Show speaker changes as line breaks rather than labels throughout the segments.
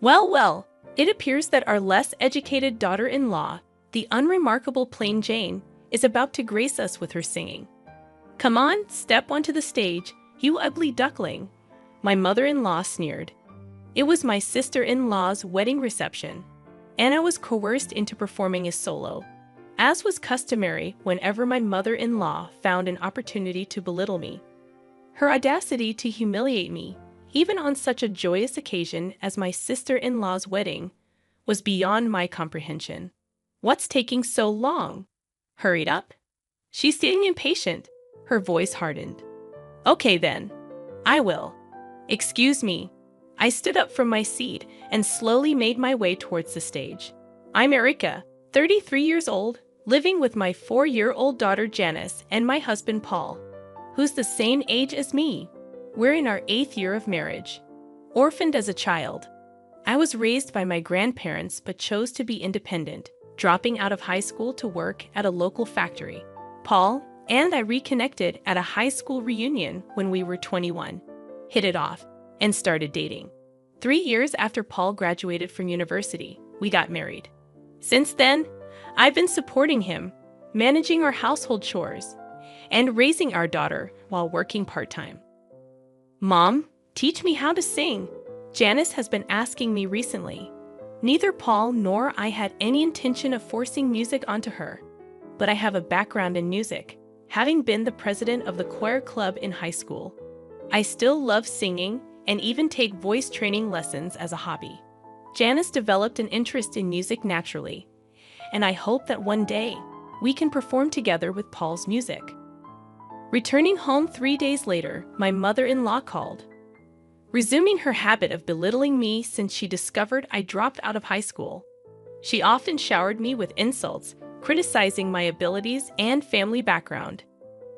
Well, it appears that our less educated daughter-in-law, the unremarkable plain Jane, is about to grace us with her singing. Come on, step onto the stage, you ugly duckling, my mother-in-law sneered. It was my sister-in-law's wedding reception, and I was coerced into performing a solo, as was customary whenever my mother-in-law found an opportunity to belittle me. Her audacity to humiliate me, even on such a joyous occasion as my sister-in-law's wedding, was beyond my comprehension. What's taking so long? Hurried up? She's getting impatient. Her voice hardened. Okay then. I will. Excuse me. I stood up from my seat and slowly made my way towards the stage. I'm Erica, 33 years old, living with my 4-year-old daughter Janice and my husband Paul, who's the same age as me. We're in our 8th year of marriage. Orphaned as a child, I was raised by my grandparents but chose to be independent, dropping out of high school to work at a local factory. Paul and I reconnected at a high school reunion when we were 21, hit it off, and started dating. 3 years after Paul graduated from university, we got married. Since then, I've been supporting him, managing our household chores, and raising our daughter while working part-time. Mom, teach me how to sing, Janice has been asking me recently. Neither Paul nor I had any intention of forcing music onto her, but I have a background in music, having been the president of the choir club in high school. I still love singing and even take voice training lessons as a hobby. Janice developed an interest in music naturally, and I hope that one day we can perform together with Paul's music. Returning home 3 days later, my mother-in-law called, resuming her habit of belittling me since she discovered I dropped out of high school. She often showered me with insults, criticizing my abilities and family background.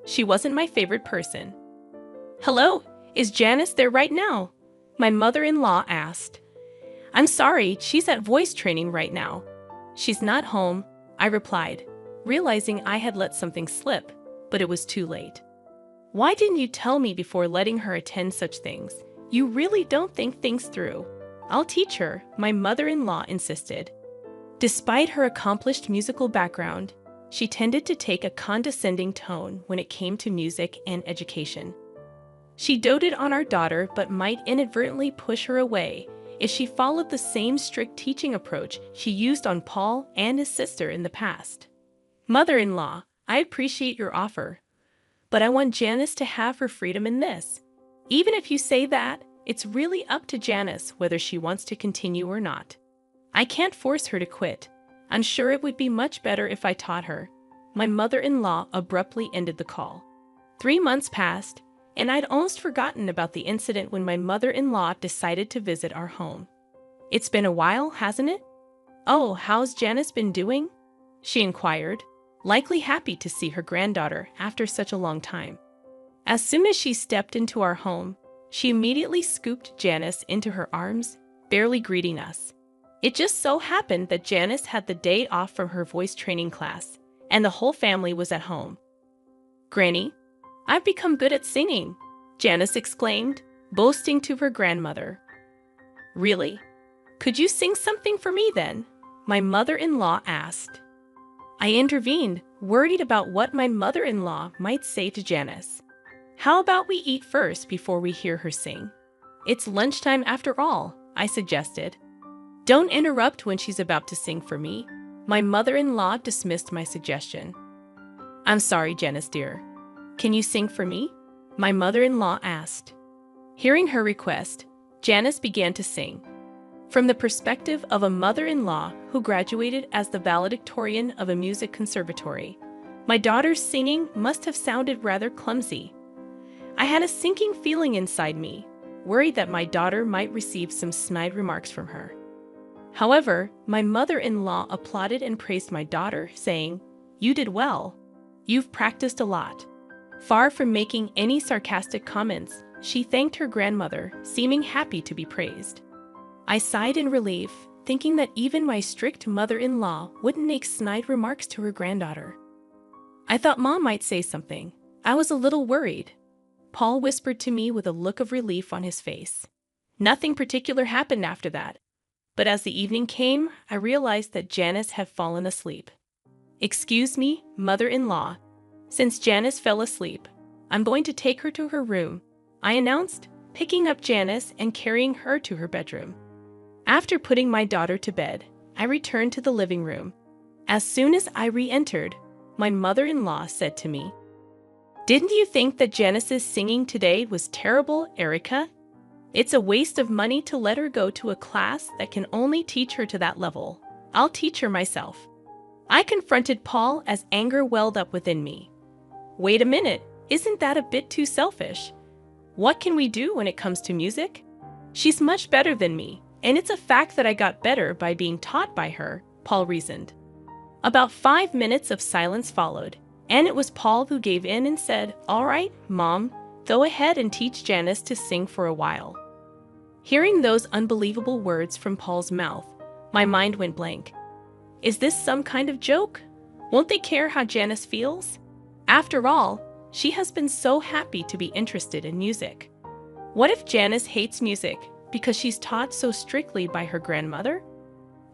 She wasn't my favorite person. Hello, is Janice there right now? My mother-in-law asked. I'm sorry, she's at voice training right now. She's not home, I replied, realizing I had let something slip, but it was too late. Why didn't you tell me before letting her attend such things? You really don't think things through. I'll teach her, my mother-in-law insisted. Despite her accomplished musical background, she tended to take a condescending tone when it came to music and education. She doted on our daughter but might inadvertently push her away if she followed the same strict teaching approach she used on Paul and his sister in the past. Mother-in-law, I appreciate your offer, but I want Janice to have her freedom in this. Even if you say that, it's really up to Janice whether she wants to continue or not. I can't force her to quit. I'm sure it would be much better if I taught her. My mother-in-law abruptly ended the call. 3 months passed, and I'd almost forgotten about the incident when my mother-in-law decided to visit our home. It's been a while, hasn't it? Oh, how's Janice been doing? She inquired, likely happy to see her granddaughter after such a long time. As soon as she stepped into our home, she immediately scooped Janice into her arms, barely greeting us. It just so happened that Janice had the day off from her voice training class, and the whole family was at home. Granny, I've become good at singing, Janice exclaimed, boasting to her grandmother. Really? Could you sing something for me then? My mother-in-law asked. I intervened, worried about what my mother-in-law might say to Janice. How about we eat first before we hear her sing? It's lunchtime after all, I suggested. Don't interrupt when she's about to sing for me. My mother-in-law dismissed my suggestion. I'm sorry, Janice dear. Can you sing for me? My mother-in-law asked. Hearing her request, Janice began to sing. From the perspective of a mother-in-law who graduated as the valedictorian of a music conservatory, my daughter's singing must have sounded rather clumsy. I had a sinking feeling inside me, worried that my daughter might receive some snide remarks from her. However, my mother-in-law applauded and praised my daughter, saying, "You did well. You've practiced a lot." Far from making any sarcastic comments, she thanked her grandmother, seeming happy to be praised. I sighed in relief, thinking that even my strict mother-in-law wouldn't make snide remarks to her granddaughter. I thought Mom might say something. I was a little worried. Paul whispered to me with a look of relief on his face. Nothing particular happened after that. But as the evening came, I realized that Janice had fallen asleep. "Excuse me, mother-in-law. Since Janice fell asleep, I'm going to take her to her room," I announced, picking up Janice and carrying her to her bedroom. After putting my daughter to bed, I returned to the living room. As soon as I re-entered, my mother-in-law said to me, "Didn't you think that Janice's singing today was terrible, Erica? It's a waste of money to let her go to a class that can only teach her to that level. I'll teach her myself." I confronted Paul as anger welled up within me. Wait a minute, isn't that a bit too selfish? What can we do when it comes to music? She's much better than me, and it's a fact that I got better by being taught by her, Paul reasoned. About 5 minutes of silence followed, and it was Paul who gave in and said, "All right, Mom, go ahead and teach Janice to sing for a while." Hearing those unbelievable words from Paul's mouth, my mind went blank. Is this some kind of joke? Won't they care how Janice feels? After all, she has been so happy to be interested in music. What if Janice hates music because she's taught so strictly by her grandmother?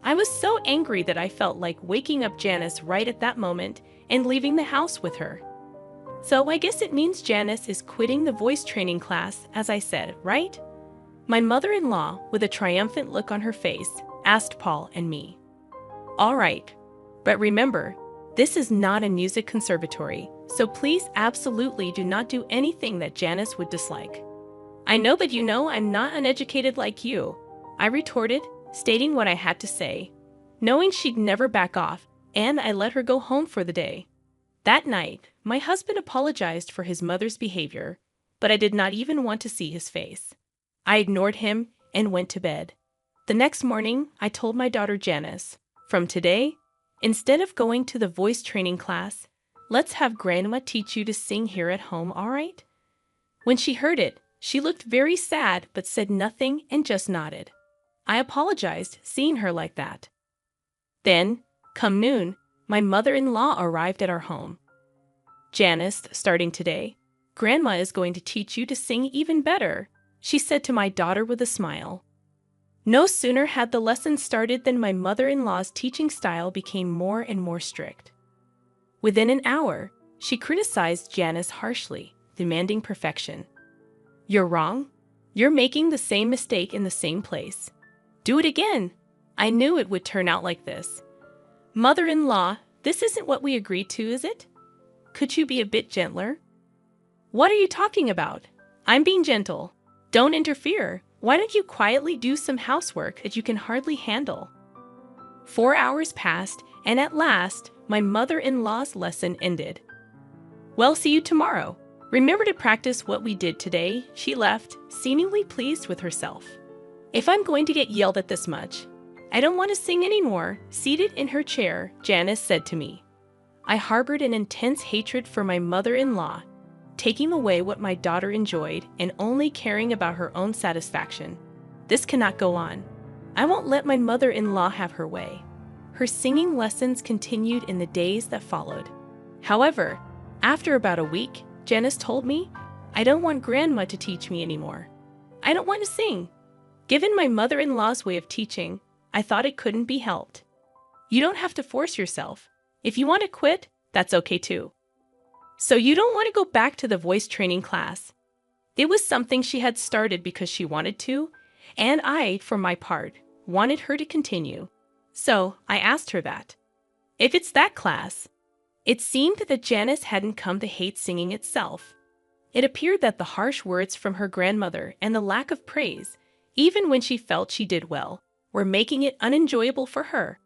I was so angry that I felt like waking up Janice right at that moment and leaving the house with her. So I guess it means Janice is quitting the voice training class, as I said, right? My mother-in-law, with a triumphant look on her face, asked Paul and me. "All right, but remember, this is not a music conservatory, so please absolutely do not do anything that Janice would dislike." "I know, but you know I'm not uneducated like you," I retorted, stating what I had to say, knowing she'd never back off, and I let her go home for the day. That night, my husband apologized for his mother's behavior, but I did not even want to see his face. I ignored him and went to bed. The next morning, I told my daughter Janice, "From today, instead of going to the voice training class, let's have Grandma teach you to sing here at home, all right?" When she heard it, she looked very sad but said nothing and just nodded. I apologized, seeing her like that. Then, come noon, my mother-in-law arrived at our home. "Janice, starting today, Grandma is going to teach you to sing even better," she said to my daughter with a smile. No sooner had the lesson started than my mother-in-law's teaching style became more and more strict. Within an hour, she criticized Janice harshly, demanding perfection. "You're wrong. You're making the same mistake in the same place. Do it again." I knew it would turn out like this. "Mother-in-law, this isn't what we agreed to, is it? Could you be a bit gentler?" "What are you talking about? I'm being gentle. Don't interfere. Why don't you quietly do some housework that you can hardly handle?" 4 hours passed, and at last, my mother-in-law's lesson ended. "Well, see you tomorrow. Remember to practice what we did today," she left, seemingly pleased with herself. If I'm going to get yelled at this much, I don't want to sing anymore, seated in her chair, Janice said to me. I harbored an intense hatred for my mother-in-law, taking away what my daughter enjoyed and only caring about her own satisfaction. This cannot go on. I won't let my mother-in-law have her way. Her singing lessons continued in the days that followed. However, after about a week, Janice told me, "I don't want Grandma to teach me anymore. I don't want to sing." Given my mother-in-law's way of teaching, I thought it couldn't be helped. You don't have to force yourself. If you want to quit, that's okay too. So you don't want to go back to the voice training class. It was something she had started because she wanted to, and I, for my part, wanted her to continue. So I asked her that. If it's that class, it seemed that Janice hadn't come to hate singing itself. It appeared that the harsh words from her grandmother and the lack of praise, even when she felt she did well, were making it unenjoyable for her.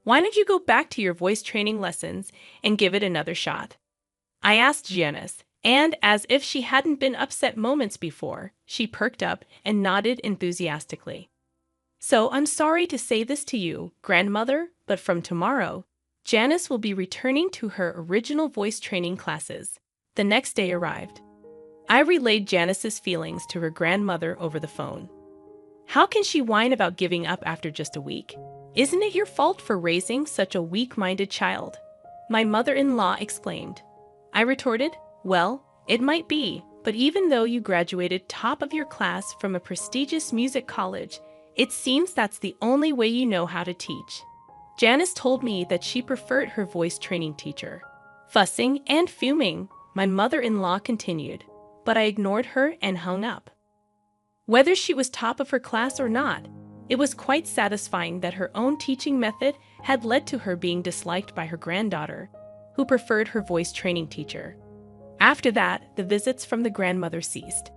Why don't you go back to your voice training lessons and give it another shot? I asked Janice, and as if she hadn't been upset moments before, she perked up and nodded enthusiastically. So I'm sorry to say this to you, grandmother, but from tomorrow, Janice will be returning to her original voice training classes. The next day arrived. I relayed Janice's feelings to her grandmother over the phone. How can she whine about giving up after just a week? Isn't it your fault for raising such a weak-minded child? My mother-in-law exclaimed. I retorted, well, it might be, but even though you graduated top of your class from a prestigious music college, It seems that's the only way you know how to teach. Janice told me that she preferred her voice training teacher. Fussing and fuming, my mother-in-law continued, but I ignored her and hung up. Whether she was top of her class or not, it was quite satisfying that her own teaching method had led to her being disliked by her granddaughter, who preferred her voice training teacher. After that, the visits from the grandmother ceased.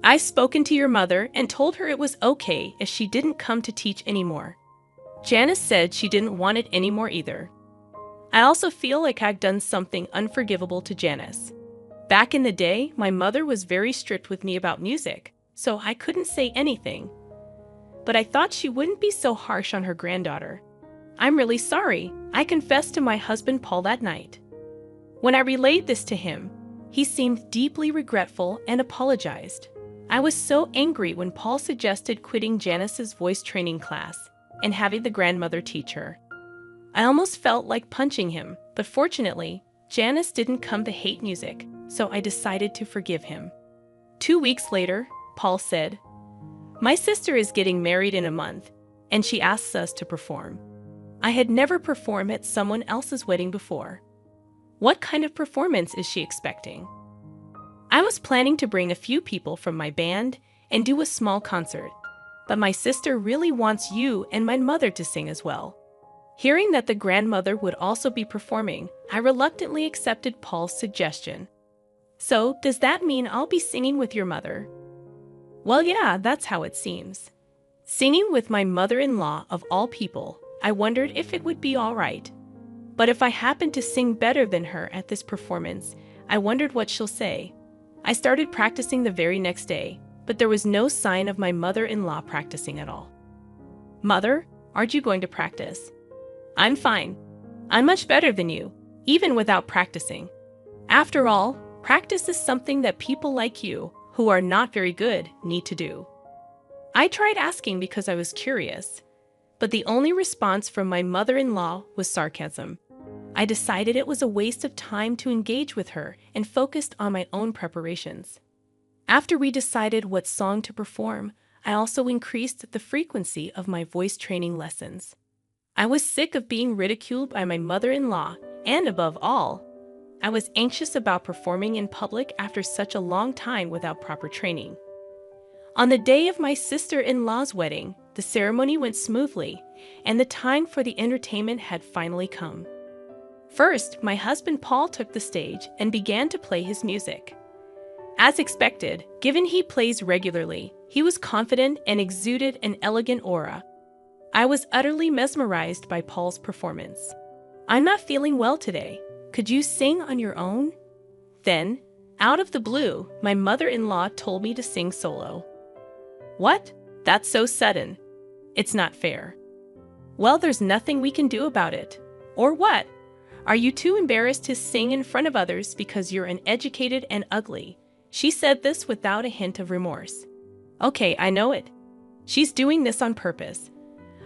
I've spoken to your mother and told her it was okay if she didn't come to teach anymore. Janice said she didn't want it anymore either. I also feel like I've done something unforgivable to Janice. Back in the day, my mother was very strict with me about music, so I couldn't say anything. But I thought she wouldn't be so harsh on her granddaughter. I'm really sorry, I confessed to my husband Paul that night. When I relayed this to him, he seemed deeply regretful and apologized. I was so angry when Paul suggested quitting Janice's voice training class and having the grandmother teach her. I almost felt like punching him, but fortunately, Janice didn't come to hate music, so I decided to forgive him. 2 weeks later, Paul said, "My sister is getting married in a month, and she asks us to perform. I had never performed at someone else's wedding before. What kind of performance is she expecting?" I was planning to bring a few people from my band and do a small concert, but my sister really wants you and my mother to sing as well. Hearing that the grandmother would also be performing, I reluctantly accepted Paul's suggestion. "So, does that mean I'll be singing with your mother?" "Well, yeah, that's how it seems." Singing with my mother-in-law of all people, I wondered if it would be all right. But if I happened to sing better than her at this performance, I wondered what she'll say. I started practicing the very next day, but there was no sign of my mother-in-law practicing at all. "Mother, aren't you going to practice?" "I'm fine. I'm much better than you, even without practicing. After all, practice is something that people like you, who are not very good, need to do." I tried asking because I was curious, but the only response from my mother-in-law was sarcasm. I decided it was a waste of time to engage with her and focused on my own preparations. After we decided what song to perform, I also increased the frequency of my voice training lessons. I was sick of being ridiculed by my mother-in-law, and above all, I was anxious about performing in public after such a long time without proper training. On the day of my sister-in-law's wedding, the ceremony went smoothly, and the time for the entertainment had finally come. First, my husband Paul took the stage and began to play his music. As expected, given he plays regularly, he was confident and exuded an elegant aura. I was utterly mesmerized by Paul's performance. "I'm not feeling well today. Could you sing on your own?" Then, out of the blue, my mother-in-law told me to sing solo. "What? That's so sudden. It's not fair." "Well, there's nothing we can do about it." "Or what? Are you too embarrassed to sing in front of others because you're uneducated and ugly?" She said this without a hint of remorse. "Okay, I know it. She's doing this on purpose,"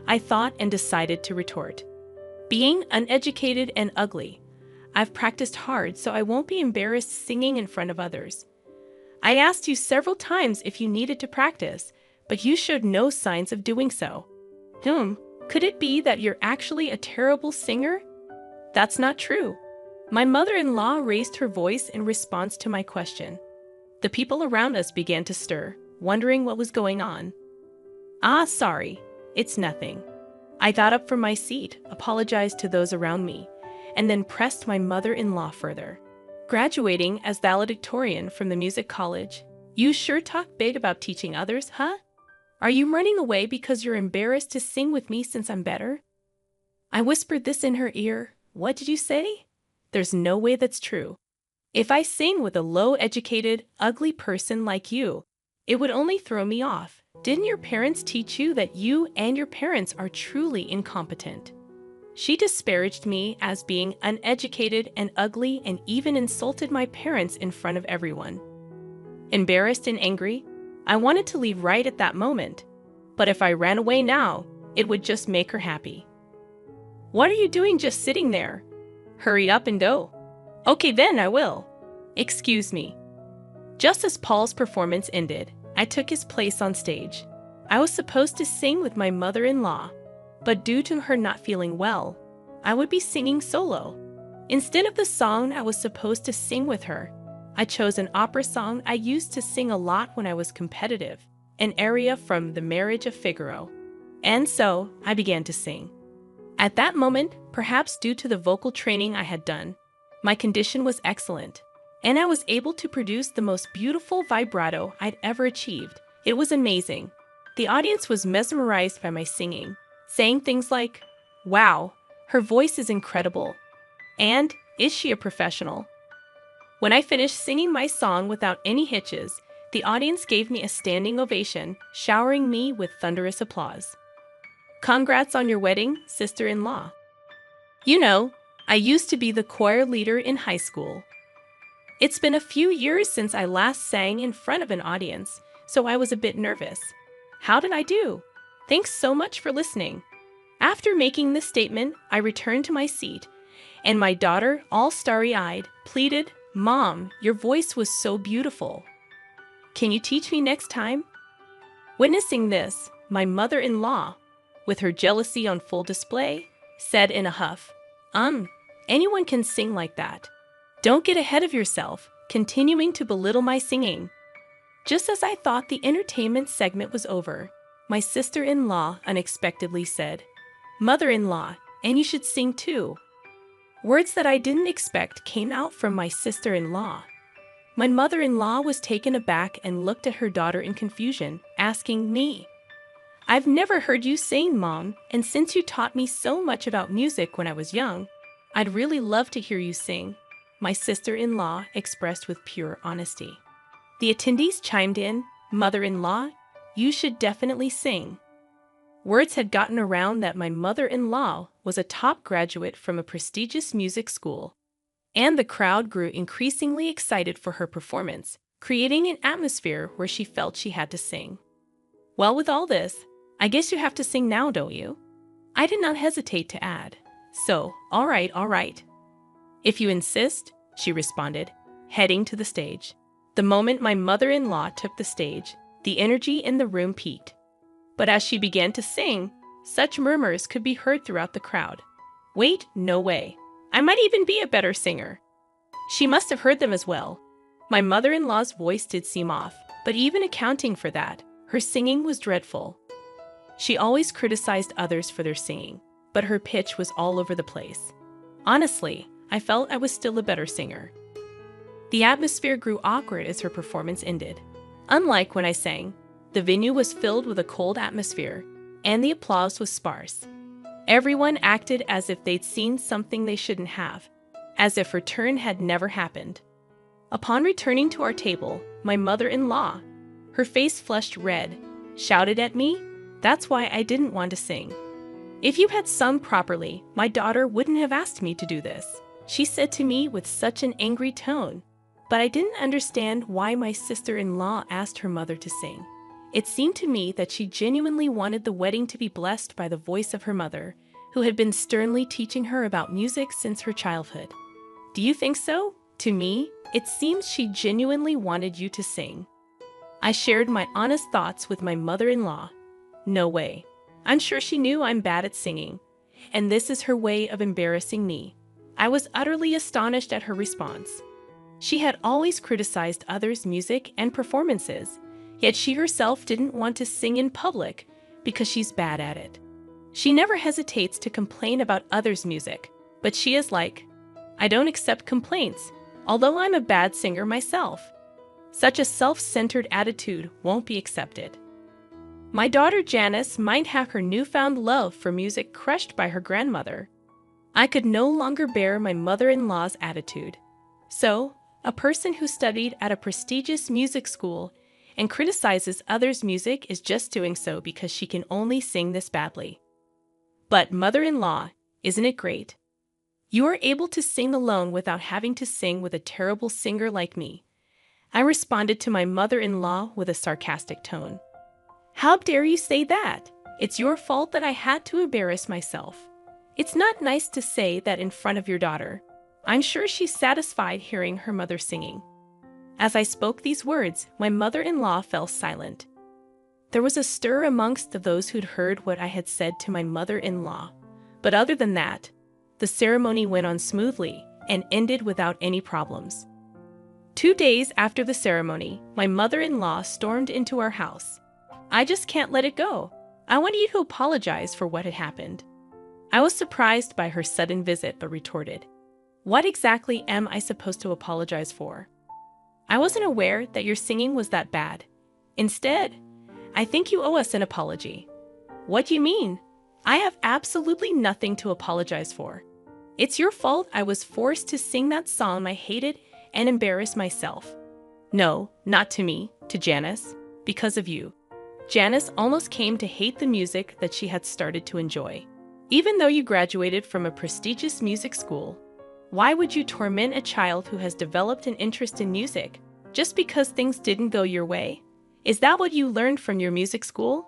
I thought and decided to retort. "Being uneducated and ugly. I've practiced hard, so I won't be embarrassed singing in front of others. I asked you several times if you needed to practice, but you showed no signs of doing so." Could it be that you're actually a terrible singer?" "That's not true." My mother-in-law raised her voice in response to my question. The people around us began to stir, wondering what was going on. Sorry, it's nothing." I got up from my seat, apologized to those around me, and then pressed my mother-in-law further. "Graduating as valedictorian from the music college, you sure talk big about teaching others, huh? Are you running away because you're embarrassed to sing with me since I'm better?" I whispered this in her ear. "What did you say? There's no way that's true. If I sing with a low-educated, ugly person like you, it would only throw me off. Didn't your parents teach you that you and your parents are truly incompetent?" She disparaged me as being uneducated and ugly and even insulted my parents in front of everyone. Embarrassed and angry, I wanted to leave right at that moment, but if I ran away now, it would just make her happy. "What are you doing just sitting there? Hurry up and go." "Okay then, I will. Excuse me." Just as Paul's performance ended, I took his place on stage. I was supposed to sing with my mother-in-law, but due to her not feeling well, I would be singing solo. Instead of the song I was supposed to sing with her, I chose an opera song I used to sing a lot when I was competitive, an aria from The Marriage of Figaro. And so, I began to sing. At that moment, perhaps due to the vocal training I had done, my condition was excellent, and I was able to produce the most beautiful vibrato I'd ever achieved. It was amazing. The audience was mesmerized by my singing, saying things like, "Wow, her voice is incredible," and "Is she a professional?" When I finished singing my song without any hitches, the audience gave me a standing ovation, showering me with thunderous applause. Congrats on your wedding, sister-in-law. You know, I used to be the choir leader in high school. It's been a few years since I last sang in front of an audience, so I was a bit nervous. How did I do? Thanks so much for listening. After making this statement, I returned to my seat, and my daughter, all starry-eyed, pleaded, "Mom, your voice was so beautiful. Can you teach me next time?" Witnessing this, my mother-in-law, with her jealousy on full display, said in a huff, anyone can sing like that. Don't get ahead of yourself," continuing to belittle my singing. Just as I thought the entertainment segment was over, my sister-in-law unexpectedly said, "Mother-in-law, and you should sing too." Words that I didn't expect came out from my sister-in-law. My mother-in-law was taken aback and looked at her daughter in confusion, asking me, "I've never heard you sing, Mom, and since you taught me so much about music when I was young, I'd really love to hear you sing," my sister-in-law expressed with pure honesty. The attendees chimed in, "Mother-in-law, you should definitely sing." Words had gotten around that my mother-in-law was a top graduate from a prestigious music school, and the crowd grew increasingly excited for her performance, creating an atmosphere where she felt she had to sing. "Well, with all this, I guess you have to sing now, don't you?" I did not hesitate to add, "So, all right. If you insist," she responded, heading to the stage. The moment my mother-in-law took the stage, the energy in the room peaked. But as she began to sing, such murmurs could be heard throughout the crowd. "Wait, no way. I might even be a better singer." She must have heard them as well. My mother-in-law's voice did seem off, but even accounting for that, her singing was dreadful. She always criticized others for their singing, but her pitch was all over the place. Honestly, I felt I was still a better singer. The atmosphere grew awkward as her performance ended. Unlike when I sang, the venue was filled with a cold atmosphere, and the applause was sparse. Everyone acted as if they'd seen something they shouldn't have, as if her turn had never happened. Upon returning to our table, my mother-in-law, her face flushed red, shouted at me, "That's why I didn't want to sing. If you had sung properly, my daughter wouldn't have asked me to do this," she said to me with such an angry tone. But I didn't understand why my sister-in-law asked her mother to sing. It seemed to me that she genuinely wanted the wedding to be blessed by the voice of her mother, who had been sternly teaching her about music since her childhood. "Do you think so? To me, it seems she genuinely wanted you to sing." I shared my honest thoughts with my mother-in-law. "No way. I'm sure she knew I'm bad at singing, and this is her way of embarrassing me." I was utterly astonished at her response. She had always criticized others' music and performances, yet she herself didn't want to sing in public because she's bad at it. She never hesitates to complain about others' music, but she is like, "I don't accept complaints, although I'm a bad singer myself." Such a self-centered attitude won't be accepted. My daughter Janice might have her newfound love for music crushed by her grandmother. I could no longer bear my mother-in-law's attitude. So, a person who studied at a prestigious music school and criticizes others' music is just doing so because she can only sing this badly. But mother-in-law, isn't it great? You are able to sing alone without having to sing with a terrible singer like me. I responded to my mother-in-law with a sarcastic tone. "How dare you say that? It's your fault that I had to embarrass myself. It's not nice to say that in front of your daughter." I'm sure she's satisfied hearing her mother singing. As I spoke these words, my mother-in-law fell silent. There was a stir amongst those who'd heard what I had said to my mother-in-law. But other than that, the ceremony went on smoothly and ended without any problems. 2 days after the ceremony, my mother-in-law stormed into our house. "I just can't let it go. I want you to apologize for what had happened." I was surprised by her sudden visit but retorted, "What exactly am I supposed to apologize for? I wasn't aware that your singing was that bad. Instead, I think you owe us an apology." "What do you mean? I have absolutely nothing to apologize for. It's your fault I was forced to sing that song I hated and embarrass myself." "No, not to me, to Janice. Because of you. Janice almost came to hate the music that she had started to enjoy. Even though you graduated from a prestigious music school, why would you torment a child who has developed an interest in music just because things didn't go your way? Is that what you learned from your music school?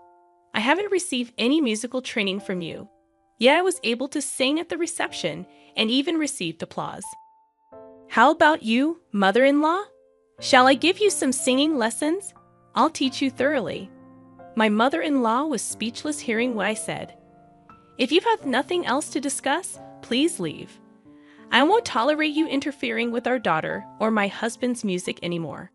I haven't received any musical training from you, yet I was able to sing at the reception and even received applause. How about you, mother-in-law? Shall I give you some singing lessons? I'll teach you thoroughly." My mother-in-law was speechless hearing what I said. "If you have nothing else to discuss, please leave. I won't tolerate you interfering with our daughter or my husband's music anymore."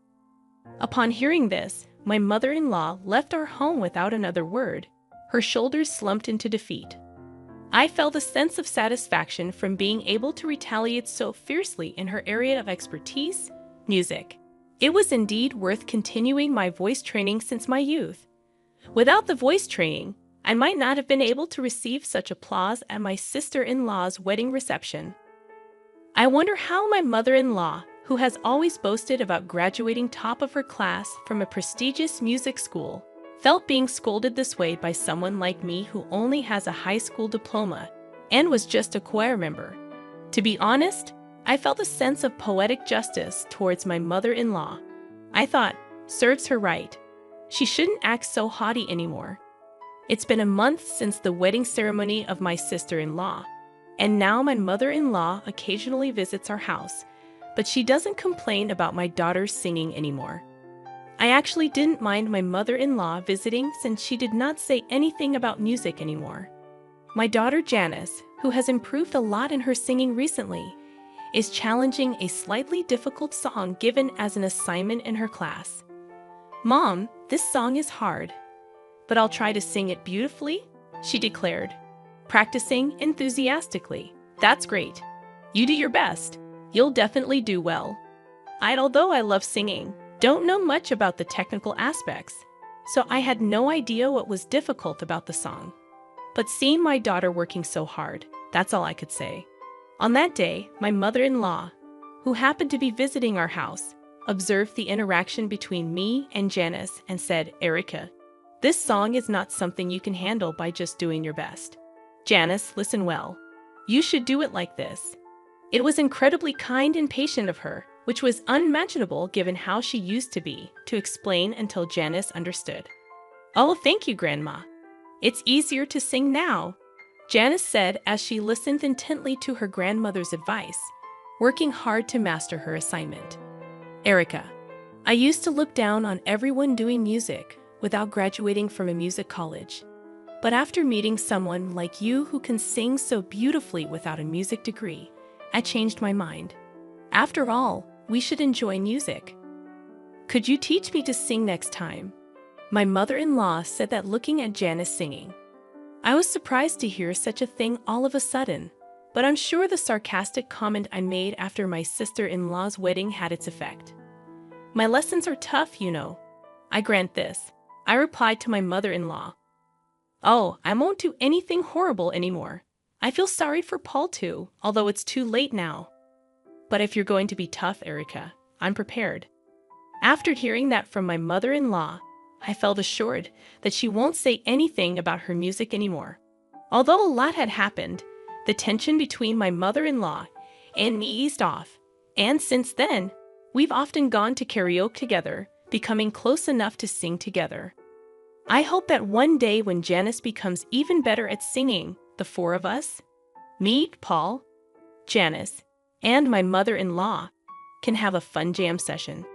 Upon hearing this, my mother-in-law left our home without another word. Her shoulders slumped into defeat. I felt a sense of satisfaction from being able to retaliate so fiercely in her area of expertise, music. It was indeed worth continuing my voice training since my youth. Without the voice training, I might not have been able to receive such applause at my sister-in-law's wedding reception. I wonder how my mother-in-law, who has always boasted about graduating top of her class from a prestigious music school, felt being scolded this way by someone like me who only has a high school diploma and was just a choir member. To be honest, I felt a sense of poetic justice towards my mother-in-law. I thought, serves her right. She shouldn't act so haughty anymore. It's been a month since the wedding ceremony of my sister-in-law, and now my mother-in-law occasionally visits our house, but she doesn't complain about my daughter's singing anymore. I actually didn't mind my mother-in-law visiting since she did not say anything about music anymore. My daughter Janice, who has improved a lot in her singing recently, is challenging a slightly difficult song given as an assignment in her class. "Mom, this song is hard, but I'll try to sing it beautifully," she declared, practicing enthusiastically. "That's great. You do your best. You'll definitely do well." Although I love singing, don't know much about the technical aspects, so I had no idea what was difficult about the song. But seeing my daughter working so hard, that's all I could say. On that day, my mother-in-law, who happened to be visiting our house, observed the interaction between me and Janice and said, "Erica, this song is not something you can handle by just doing your best. Janice, listen well. You should do it like this." It was incredibly kind and patient of her, which was unimaginable given how she used to be, to explain until Janice understood. "Oh, thank you, Grandma. It's easier to sing now," Janice said as she listened intently to her grandmother's advice, working hard to master her assignment. "Erica, I used to look down on everyone doing music without graduating from a music college. But after meeting someone like you who can sing so beautifully without a music degree, I changed my mind. After all, we should enjoy music. Could you teach me to sing next time?" My mother-in-law said that looking at Janice singing. I was surprised to hear such a thing all of a sudden, but I'm sure the sarcastic comment I made after my sister-in-law's wedding had its effect. "My lessons are tough, you know. I grant this," I replied to my mother-in-law. "Oh, I won't do anything horrible anymore. I feel sorry for Paul too, although it's too late now. But if you're going to be tough, Erica, I'm prepared." After hearing that from my mother-in-law, I felt assured that she won't say anything about her music anymore. Although a lot had happened, the tension between my mother-in-law and me eased off, and since then, we've often gone to karaoke together, becoming close enough to sing together. I hope that one day when Janice becomes even better at singing, the four of us, me, Paul, Janice, and my mother-in-law, can have a fun jam session.